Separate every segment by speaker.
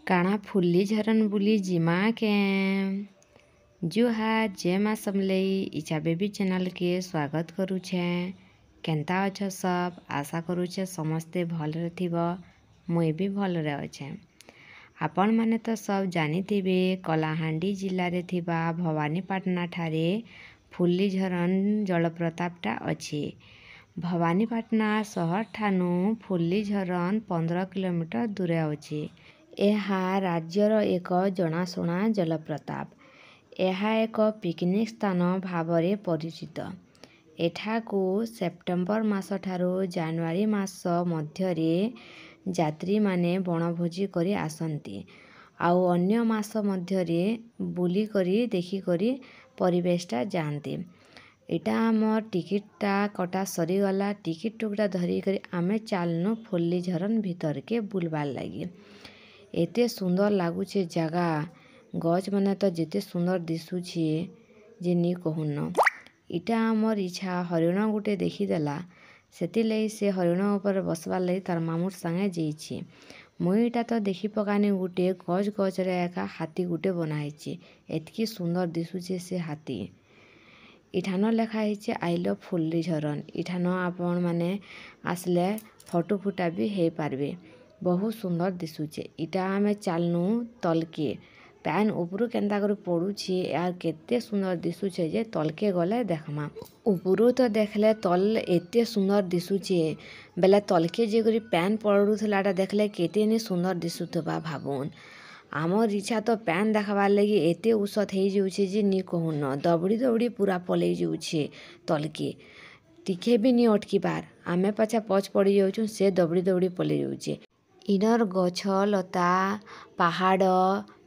Speaker 1: काना फुल्ली झरन बुली जिमा के जुहार जय माँ समलई इच्छा बेबी चैनल के स्वागत करुछे। केंता अछ सब आशा करुछे समस्ते भलरे थिब। मुई भी भलरे अच्छे। आपण माने तो सब जानिथिबे कलाहांडी जिल्ला रे थिबा भवानीपाटना ठारे फुल्ली झरन जलप्रतापटा अछि। भवानीपाटना शहर ठानु फुल्ली झरन 15 किलोमीटर दूरे अछि। ଏହା ରାଜ୍ୟର ଏକ ଜଣାଶୁଣା ଜଳପ୍ରପାତ। ଏହା ଏକ ପିକନିକ୍ ସ୍ଥାନ ଭାବରେ ପରିଚିତ। ଏଠାକୁ ସେପ୍ଟେମ୍ବର ମାସଠାରୁ ଜାନୁଆରୀ ମାସ ମଧ୍ୟରେ ଯାତ୍ରୀମାନେ ବଣଭୋଜି କରି ଆସନ୍ତି। ଆଉ ଅନ୍ୟ ମାସ ମଧ୍ୟରେ ବୁଲିକରି ଦେଖିକରି ପରିବେଶଟା ଯାଆନ୍ତି। ଏଇଟା ଆମର ଟିକେଟଟା କଟା ସରିଗଲା। ଟିକେଟ ଟୁକଟା ଧରିକରି ଆମେ ଚାଲନୁ ଫୁଲ୍ଲି ଝରନ ଭିତରକେ ବୁଲବାର୍ ଲାଗି। एते सुंदर लागुछे जगह गच माने तो जेते सुंदर दिसुछे जे नी कहून। इटा आमर इच्छा हरिण गुटे देखीदेला सेति लई से हरिण ऊपर बसबार लई तार मामुर संगे जेइछे। मुई इटा तो देखी पकानी गुटे गच गच रे एका हाथी गुटे बनाइछे। एतकी सुंदर दिसुछे से हाथी। इठानो लेखा हिचे आई लव फुल्ली झरन। इठानो आपण माने आसले फोटो फुटा भी हे पारबे। बहुत सुंदर दिसुचे। इटा आमे चालनु तलके पैन उपरू केंता करी पड़ुछे यार केते सुंदर दिसुछे जे तलके गले देखमा। उपरू तो देखले तल एते सुंदर दिसुछे बेले तलके जे करी पैन पड़ुथलाटा देखले केते नि सुंदर दिसुथबा भाबुन। आमर इच्छा तो पैन देखबार लगी एते उसत हेई जाउछे जे नी कहून। दबड़ी दबड़ी पूरा पलई जाउछे तलके टिके भी नी अटकी बार। आमे पछा पछ पड़ी जाउछु से दबड़ी दबड़ी पलई जाउछे। इनर गछ लता पहाड़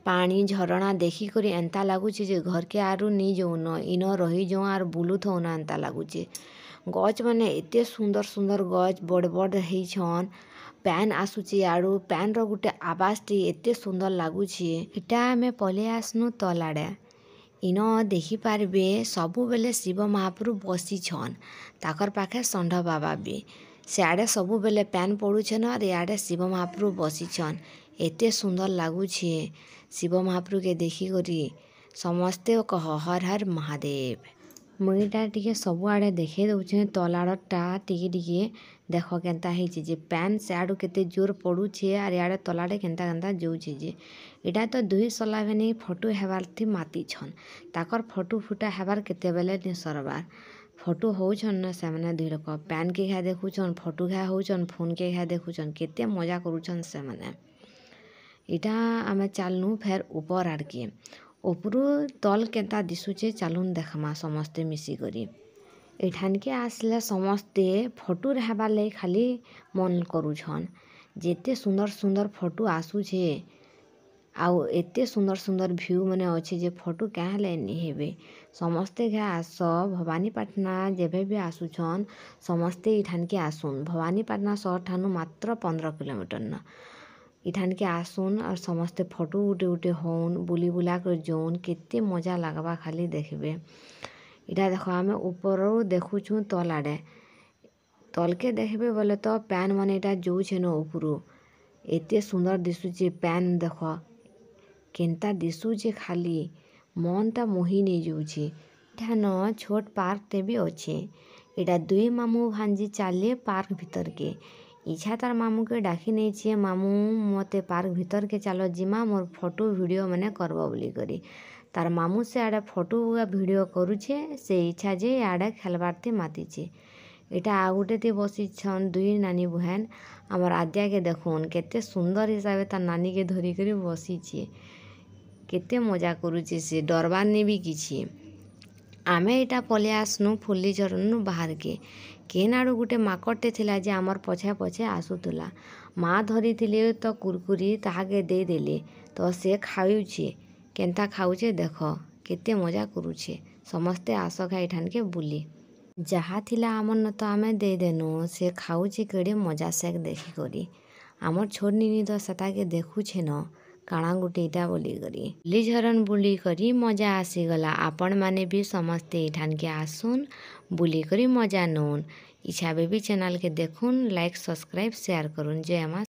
Speaker 1: पानी झरणा देखी करी एंता लागुछे जे घर के आरु नी जाउन इन रही जाऊँ आर बुलुथौन एंता लागुछे। गछ माने एते सुंदर सुंदर गछ बड़ बड़ हेइछन। पैन आसुचे आड़ू पैन रो गुटे आवाजटी एते सुंदर लागुछे। इटा आमे पले आसनु तल आड़े। इन देखी पारबे सबु बेले शिव महाप्रभु बसिछन। ताकर पाखे षंढ बाबा भी सियाड़े सबु बेले पैन पड़ुछन और इयाड़े शिव महाप्रभु बसिछन। एते सुंदर लागुछे शिव महाप्रभु के देखी करी समस्ते कह हर हर महादेव। मुईटा टिके सबुआड़े देखे दउछे तल आड़टा टिके टिके देख केंता हेइछे जे पैन सियाड़ू केते जोर पड़ुछे और इयाड़े तल आड़े केंता केंता जाउछे जे। इटा तो दुई सला भेनी फोटो हेबार थी मातिछन। ताकर फोटो फुटा हेबार केतेबेले नि सरबार। फोटो होउछन ना सेमाने दुई लोक पैन के घा देखुछन फोटो घा होउछन फोन के घा देखुछन केते मजा करुछन सेमाने। इटा आमे चालनु फेर ऊपर आड़के उपरू तल केंता दिसुचे चालुन देखमा समस्ते मिसी करी। एठानके आसले समस्ते फोटो हेबार लई खाली मन करुछन। जेते सुंदर सुंदर फोटो आसुछे आउ एते सुंदर सुंदर व्यू माने अच्छे जे फोटो क्या ले नी हेबे। समस्ते घा आस भवानीपाटना जेबे भी आसुछन समस्ते इठानके आसुन। भवानीपाटना शहर ठानु मात्र 15 किलोमीटर न। इठानके आसुन और समस्ते फोटो उठे उठे होन बुली बुला कर जोन केते मजा लागबा खाली देखबे। इटा देखो आमे ऊपर देखुछु तल आड़े तलके देखबे बोले तो पैन माने इटा जाउछे न उपरू एते सुंदर दिसुचे पैन देख केंता दिसुचे खाली मनटा मोही नहीं जाउछे। इठान छोट पार्क टे भी अच्छे। इटा दुई मामू भांजी चाले पार्क भीतर के इच्छा तार मामू के डाकी नहीं छे मामू मते पार्क भीतर के चलो जिमा मोर फोटो वीडियो माने करबो बोली करी। तार मामू से आड़े फोटो वीडियो करुछे से इच्छा जे आड़े खेलबार थी मातिछे। इटा आगुटे थी बसिछन दुई नानी बहन आमर आद्या के देखुन केते सुंदर हिसाबे तार नानी के धरी करी बसिछे। केते मजा करुछे से डरबार नहीं भी किछि। आमे इटा पले आसनु फुल्ली झरन बाहर के केन आड़ू गुटे माकड़टे थिला जे आमर पछे पछे आसुथुला। माँ धरी थिले तो कुरकुरी ताहाके दे देले तो से खाउछे केंता खाउछे देख केते मजा करुछे। समस्ते आस खा इठानके बुली जहा थिला आमर न तो आमे दे देनु से खाउछे केड़े मजा सेक देखी करी। आमर छोट निनी तो सेताके देखुछे न काଣା गुटे इटा बोली करी। फुल्ली झरन बुली करी मजा आसीगला। आपण माने भी समस्ते इठानके आसुन बुली करी मजा नउन। इच्छा बेबी चैनल के देखुन लाइक सब्सक्राइब शेयर करुन। जय माँ।